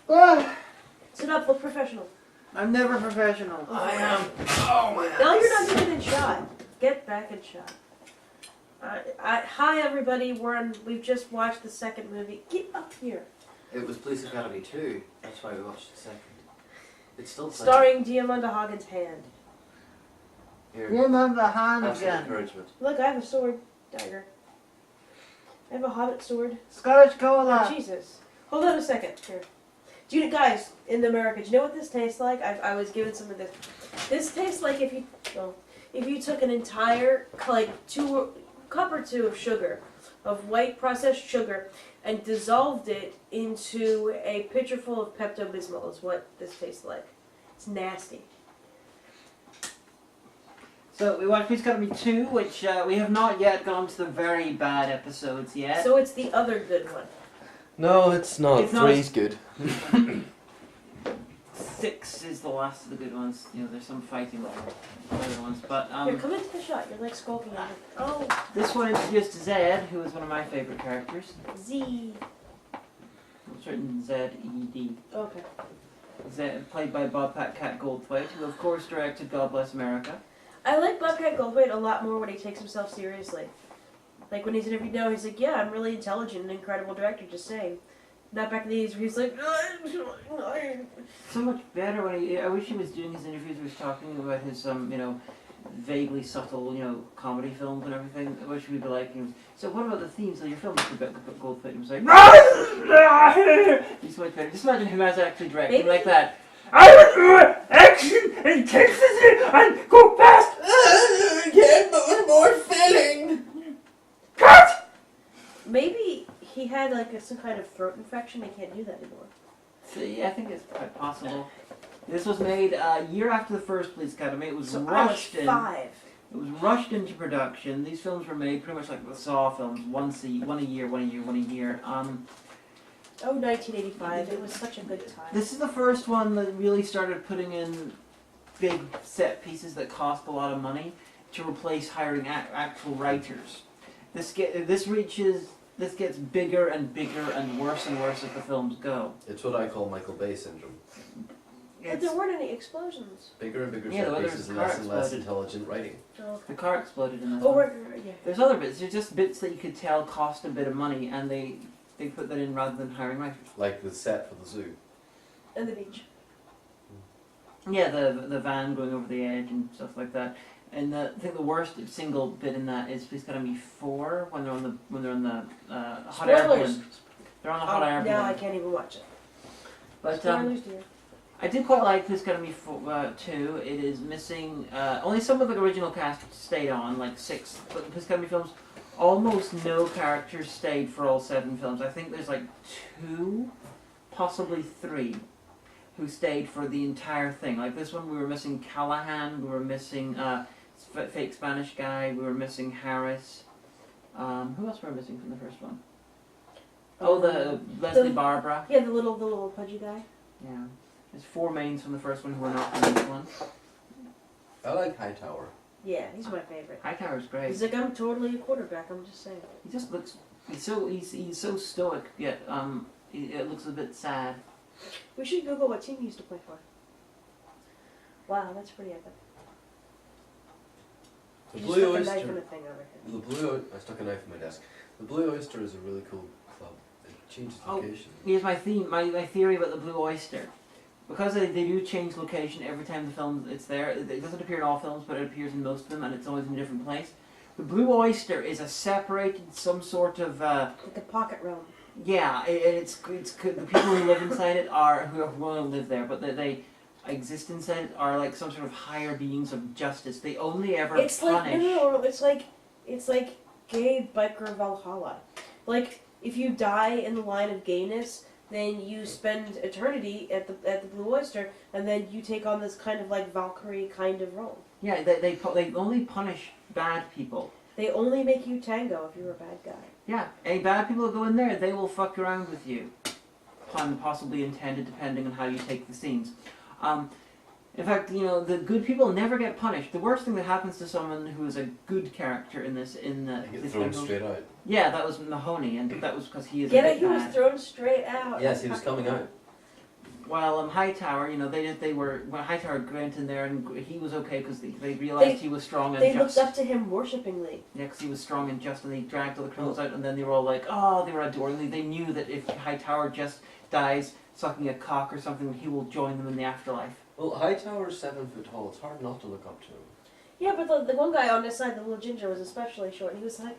Sit up, look professional. I'm never professional. I am. Oh my. Now you're not getting shot. Get back and shot. Hi everybody. We've just watched the second movie. Get up here. It was Police Academy 2. That's why we watched the second. It's still playing. Starring Diamanda Hagen's hand. Here. Remember Han Have some again. encouragement. Look, I have a sword dagger. I have a hobbit sword. Scottish Oh, cola. Jesus. Hold on a second. Here. Do you guys in America, do you know what this tastes like? I was given some of this. This tastes like if you took an entire cup or two of sugar, of white processed sugar, and dissolved it into a pitcher full of Pepto-Bismol is what this tastes like. It's nasty. So we watched Police Academy 2, which we have not yet gone to the very bad episodes yet. So it's the other good one. No, it's not. It's not. Three's good. 6 is the last of the good ones. You know, there's some fighting other ones, but Here, come into the shot. You're like skulking under. Oh, this one introduced Zed, who is one of my favorite characters. Z. It's written Z-E-D. Okay. Zed, played by Bobcat Cat Goldthwait, who of course directed God Bless America. I like Bobcat Goldthwait a lot more when he takes himself seriously. Like when he's interviewed now, he's like, yeah, I'm really intelligent and incredible director, just saying. Not back in the 80s where he's like, So much better when I wish he was doing his interviews where he was talking about his, you know, vaguely subtle, you know, comedy films and everything. I wish we'd be like, so what about the themes of your films? Goldthwait was like, he's so much better. Just imagine him as actually directing Maybe. like that. I would do action, intensity, and go fast. Yeah, but with more feeling. Cut! Maybe he had like some kind of throat infection. He can't do that anymore. See, I think it's quite possible. This was made a year after the first Police Academy. It was So rushed I was in. 5. It was rushed into production. These films were made pretty much like the Saw films, one a year. Oh, 1985. It was such a good time. This is the first one that really started putting in big set pieces that cost a lot of money to replace hiring actual writers. This gets bigger and bigger and worse as the films go. It's what I call Michael Bay syndrome. But there weren't any explosions. Bigger and bigger Yeah, set there pieces was and car less and less exploded. intelligent writing. Oh, okay. The car exploded in this Oh, one. right, yeah. There's other bits. There's just bits that you could tell cost a bit of money, and they put that in rather than hiring writers. Like the set for the zoo. And the beach. Yeah, the van going over the edge and stuff like that. And I think the worst single bit in that is Police Academy 4 when they're on the hot air Spoilers. balloon. They're on the hot air balloon. Now I can't even watch it. But Spoilers, dear. I did quite like Police Academy 2. It is missing only some of the original cast stayed on, like 6. But Police Academy films, almost no characters stayed for all 7 films. I think there's like 2, possibly 3, who stayed for the entire thing. Like this one, we were missing Callahan. We were missing fake Spanish guy. We were missing Harris. Who else were we missing from the first one? Oh, the Leslie Barbara. Yeah, the little pudgy guy. Yeah. There's 4 mains from the first one who are not in this one. I like Hightower. Yeah, he's my favorite. Hightower's great. He's like, I'm totally a quarterback. I'm just saying. He just looks. He's so stoic. Yet it looks a bit sad. We should Google what team he used to play for. Wow, that's pretty epic. The You Blue stuck a knife Oyster. in a thing over here. I stuck a knife in my desk. The Blue Oyster is a really cool club. It changes location. Here's my theme. My theory about the Blue Oyster. Because they do change location every time the film it's there. It doesn't appear in all films, but it appears in most of them, and it's always in a different place. The Blue Oyster is a separated, some sort of Like a pocket realm. yeah. It's the people who live inside it are who want to live there, but they exist inside it are like some sort of higher beings of justice. They only ever It's like punish. no, it's like gay biker Valhalla. Like if you die in the line of gayness, then you spend eternity at the Blue Oyster, and then you take on this kind of like Valkyrie kind of role. Yeah, they only punish bad people. They only make you tango if you're a bad guy. Yeah, any bad people that go in there, they will fuck around with you. Pun possibly intended, depending on how you take the scenes. In fact, you know, the good people never get punished. The worst thing that happens to someone who is a good character in this, They get thrown straight out. Yeah, that was Mahoney, and that was because he is Get a it? bit He was bad. thrown straight out. Yes, he was coming out. While Hightower, when Hightower went in there and he was okay because they realized he was strong and They just. looked up to him worshipingly. Yeah, because he was strong and just, and they dragged all the criminals out, and then they were all like, oh, they were adoring. They knew that if Hightower just dies sucking a cock or something, he will join them in the afterlife. Well, Hightower's 7 foot tall. It's hard not to look up to him. Yeah, but the one guy on this side, the little ginger, was especially short. And he was like,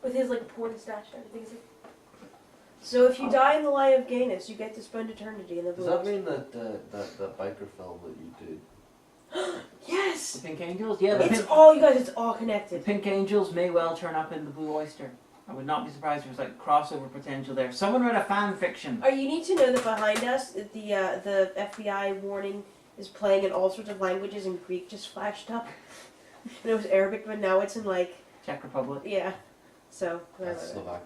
with his like porn stash and everything. He's like, so if you die in the line of gayness, you get to spend eternity in the Does blue. that mean that that biker film that you did? Yes! The Pink Angels? Yeah, It's all, you guys, it's all the connected. Pink Angels may well turn up in the Blue Oyster. I would not be surprised if there's like crossover potential there. Someone read a fan fiction. You need to know that behind us, the FBI warning is playing in all sorts of languages, and Greek just flashed up. And it was Arabic, but now it's in like, Czech Republic. yeah. So, That's Slovakia.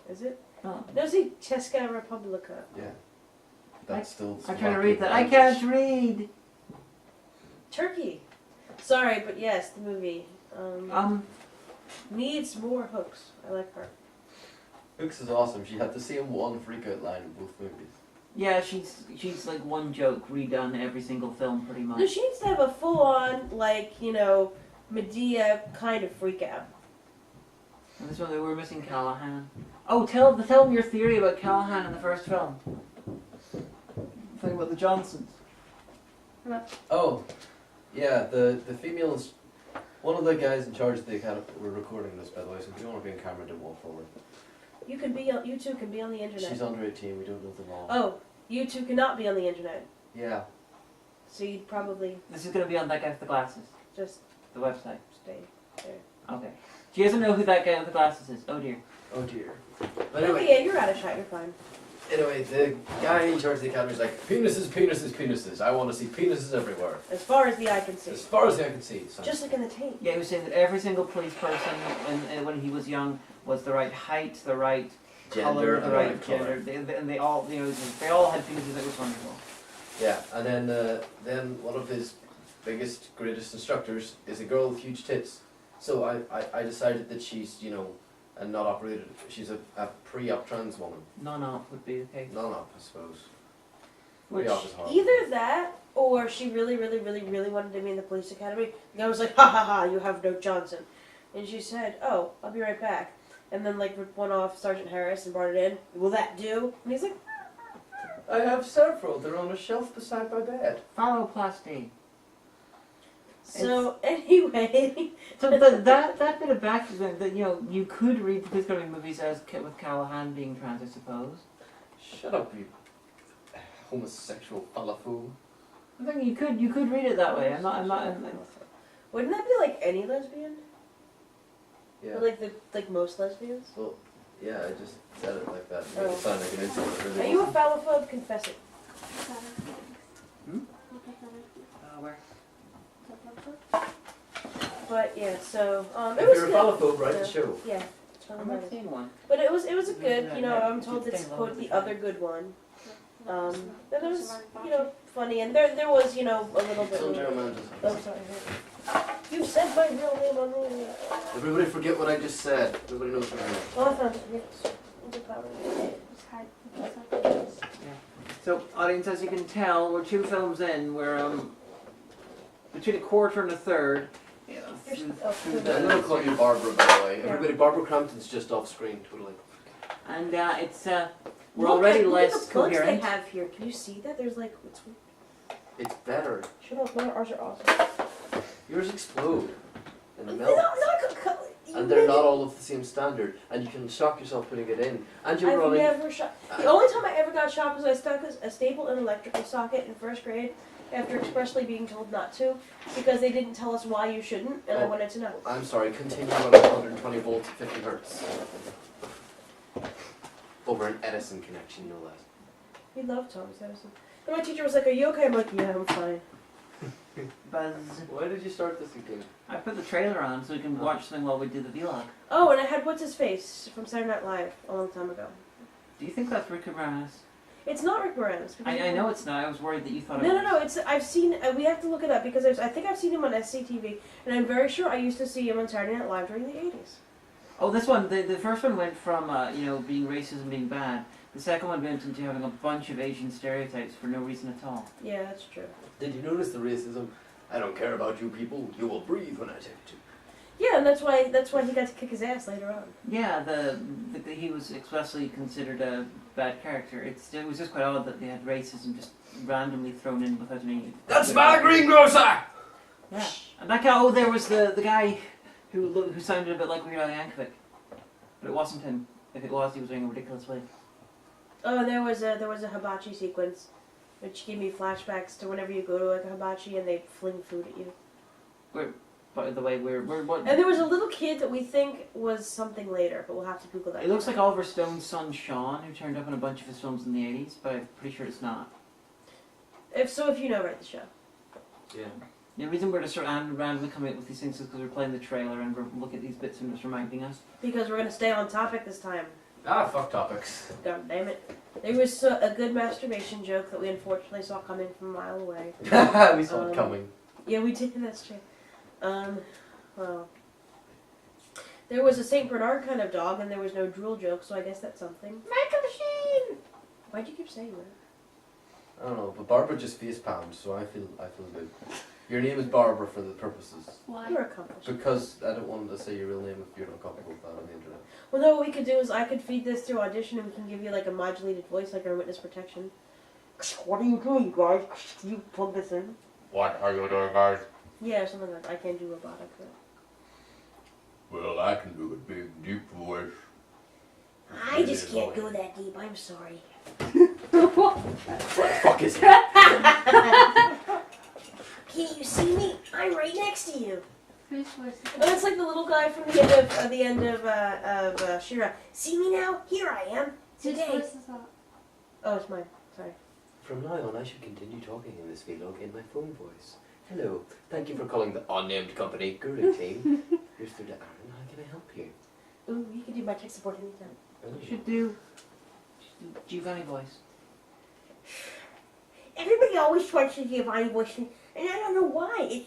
is it? Oh. No, see, Česká republika. Yeah. That's still. I'm trying to read that. I can't read! Turkey. Sorry, but yes, the movie. Needs more hooks. I like her. Hooks is awesome. She had the same one freakout line in both movies. Yeah, she's like one joke redone every single film pretty much. No, she needs to have a full-on, like, Medea kind of freak out. And this one, we were missing Callahan. Oh, tell them your theory about Callahan in the first film. Thing about the Johnsons. Oh, yeah. The females. One of the guys in charge of the academy. We're recording this, by the way, so if you want to be on camera, don't walk forward. You two can be on the internet. She's under 18. We don't know the law. Oh, you two cannot be on the internet. Yeah. So you'd probably This is going to be on That Guy with the Glasses, just the website. stay there. Okay. She doesn't know who that guy with the glasses is. Oh dear. Oh dear. But Okay, anyway. yeah, you're out of shot. You're fine. Anyway, the guy in charge of the academy is like, penises, penises, penises. I want to see penises everywhere. As far as the eye can see. As far as the eye can see. So. Just like in the tape. Yeah, he was saying that every single police person when he was young was the right height, the right color, the right gender. And they all, they all had penises that was wonderful. Yeah, and then one of his biggest, greatest instructors is a girl with huge tits. So I decided that she's, a not operated, she's a pre-op trans woman. Non-op would be okay. Non-op, I suppose. Which, Pre-op is horrible. Either that, or she really, really, really, really wanted to be in the police academy. The guy was like, ha ha ha, you have no Johnson. And she said, oh, I'll be right back. And then like ripped one off Sergeant Harris and brought it in. Will that do? And he's like, I have several. They're on a shelf beside my bed. phalloplasty. so anyway. So that bit of background that you could read the Discovery movies as with Callahan being trans, I suppose. Shut up, you homosexual fallophobe. I think you could read it that way. I'm not. Wouldn't that be like any lesbian? Yeah. Or like most lesbians? Well, yeah, I just said it like that. Oh. It sounded like an insult. It really Are you a wasn't. phallophobe? Confess it. Where? But yeah, so it If was you're a good. phallophobe, write Yeah. the show. Yeah. I've not seen one. But it was a good, Yeah, I'm told it's quote the other good one. That But it was, funny, and there was, a little bit. Some German. Oh, sorry. You said my real name on the. Everybody forget what I just said. Everybody knows what I mean. Oh, I found it. So, audience, as you can tell, we're 2 films in. We're between a quarter and a third. Through I'm going to call you Barbara, by the way. Yeah. Everybody, Barbara Crampton's just off screen, totally. And it's we're already look at less the plugs coherent. they have here. Can you see that? There's like, It's better. shut up, ours are awesome. Yours explode in the No, melt. you And they're made not it- all of the same standard. And you can shock yourself putting it in. And you're I've running. never shot. The only time I ever got shot was I stuck a staple in an electrical socket in first grade after expressly being told not to because they didn't tell us why you shouldn't, and I Oh. wanted to know. I'm sorry, continue running 120 volts at 50 hertz. Over an Edison connection, no less. We love Thomas Edison. And my teacher was like, "Are you okay?" I'm like, "Yeah, I'm fine." Buzz. Why did you start this again? I put the trailer on so we can watch something while we do the vlog. Oh, and I had what's his face from Saturday Night Live a long time ago. Do you think that's Rick Moranis? It's not Rick Moranis. I know it's not. I was worried that you thought it No, was. no, no. It's I've seen. We have to look it up because I think I've seen him on SCTV, and I'm very sure I used to see him on Saturday Night Live during the '80s. Oh, this one, the first one went from, being racist and being bad The second one went into having a bunch of Asian stereotypes for no reason at all. Yeah, that's true. Did you notice the racism? I don't care about you people. You will breathe when I tell you to. Yeah, and that's why he got to kick his ass later on. Yeah, he was expressly considered a bad character. It was just quite odd that they had racism just randomly thrown in without any. That's my greengrocer! Yeah, and that guy. Oh, there was the guy who sounded a bit like Weird Al Yankovic, but it wasn't him. If it was, he was wearing a ridiculous wig. Oh, there was a hibachi sequence, which gave me flashbacks to whenever you go to like a hibachi and they fling food at you. By the way, we're what? And there was a little kid that we think was something later, but we'll have to Google that. It looks like Oliver Stone's son Sean, who turned up in a bunch of his films in the 80s, but I'm pretty sure it's not. If you know, write the show. Yeah. The reason we're just sort of randomly coming up with these things is because we're playing the trailer and we're looking at these bits and it's reminding us. Because we're gonna stay on topic this time. Ah, fuck topics. God damn it. There was a good masturbation joke that we unfortunately saw coming from a mile away. We saw it coming. Yeah, we did, that's true. Well. There was a St. Bernard kind of dog and there was no drool joke, so I guess that's something. Make a machine! Why'd you keep saying that? I don't know, but Barbara just face palmed, so I feel good. Your name is Barbara for the purposes. Why? You're accomplished. Because I don't want to say your real name if you're not comfortable with that on the internet. Well, no, what we could do is I could feed this through Audition and we can give you like a modulated voice like our witness protection. What are you doing, guys? You plug this in. What are you doing, guys? Yeah, something like that. I can't do robotic. But... Well, I can do a big, deep voice. I just can't go that deep. I'm sorry. What the fuck is that? Can't you see me? I'm right next to you. Whose voice is Oh, it's like the little guy from the end of Shira. See me now? Here I am. Whose Today. voice is that? Oh, it's mine. Sorry. From now on, I should continue talking in this vlog in my phone voice. Hello, thank you for calling the unnamed company Guru team. Here's through to Aaron. How can I help you? Ooh, you can do my tech support anytime. You should do Giovanni voice. Everybody always tries to Giovanni voice, and I don't know why.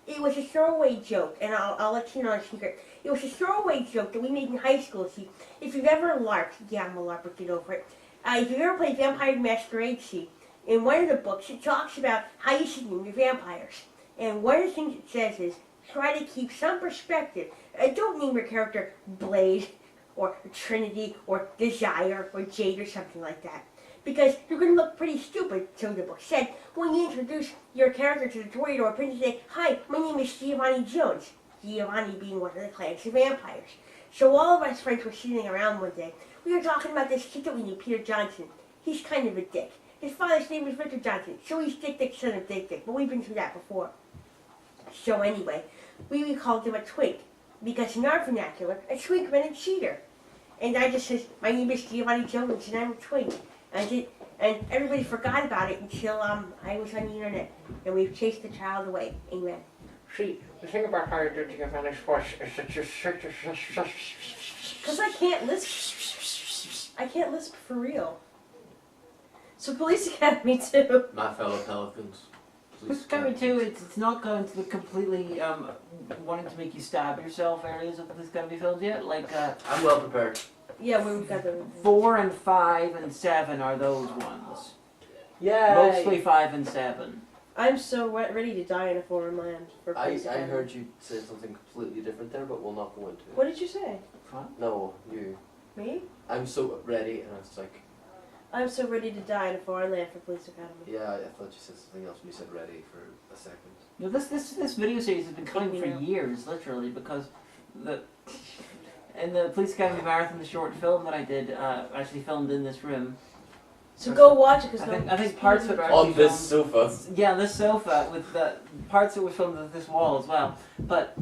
It was a throwaway joke, and I'll let you know a secret. It was a throwaway joke that we made in high school. See, if you've ever LARPed, yeah, I'm a LARPer, get over it. If you've ever played Vampire the Masquerade, see, in one of the books it talks about how you should name your vampires. And one of the things it says is, try to keep some perspective. Don't name your character Blade, or Trinity, or Desire, or Jade, or something like that. Because you're going to look pretty stupid, so the book said, when you introduce your character to the toy or print and say, hi, my name is Giovanni Jones. Giovanni being one of the clans of vampires. So all of us friends were sitting around one day. We were talking about this kid that we knew, Peter Johnson. He's kind of a dick. His father's name was Richard Johnson, so he's Dick Dick, son of Dick Dick. But we've been through that before. So anyway, we called him a twink. Because in our vernacular, a twink meant a cheater. And I just said, my name is Giovanni Jones and I'm a twink. And everybody forgot about it until I was on the internet. And we've chased the child away. Amen. See, the thing about how you do the Giovanni's voice is that you're Because I can't lisp. I can't lisp for real. So Police Academy 2. My fellow Pelicans. Police Academy 2, it's not going to the completely wanting to make you stab yourself areas of Police Academy films yet. Like, I'm well prepared. Yeah, we've got the... 4 and 5 and 7 are those ones. Yeah. Mostly 5 and 7. I'm so ready to die in a foreign land for I Police Academy. heard you say something completely different there, but we'll not go into it. What did you say? No, you. Me? I'm so ready, and I was like, I'm so ready to die in a foreign land for Police Academy. yeah, I thought you said something else when you said ready for a second. No, this video series has been coming for You know. years, literally, because in the Police Academy Marathon, the short film that I did, actually filmed in this room. So go watch it, because I think parts of it are actually On this sofa. Yeah, this sofa, with the parts that were filmed at this wall as well. But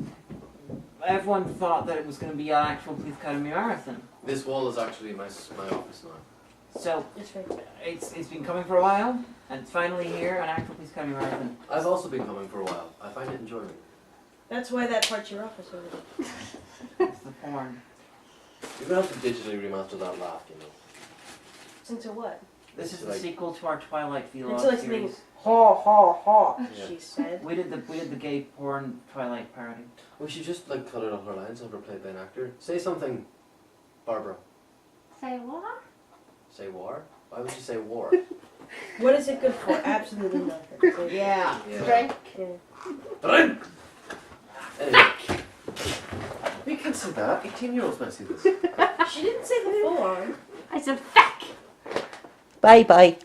everyone thought that it was going to be an actual Police Academy Marathon. This wall is actually my office now. So It's right. it's been coming for a while, and it's finally here, an actual Police Academy Marathon. I've also been coming for a while. I find it enjoyable. That's why that part's your office over there. It's the porn. You're gonna have to digitally remaster that laugh, you know. Into what? This is the Like- sequel to our Twilight Vlog Until it's series. ha ha ha, Yeah. she said. We did the gay porn Twilight parody. We should just like cut out all her lines, have her played by an actor. Say something, Barbara. Say what? Say war? Why would you say war? What is it good for? Absolutely nothing. So, Yeah. Yeah. Drink. Anyway, We can say that. 18-year-olds might see this. she didn't say the form. I said, fuck! Bye bye.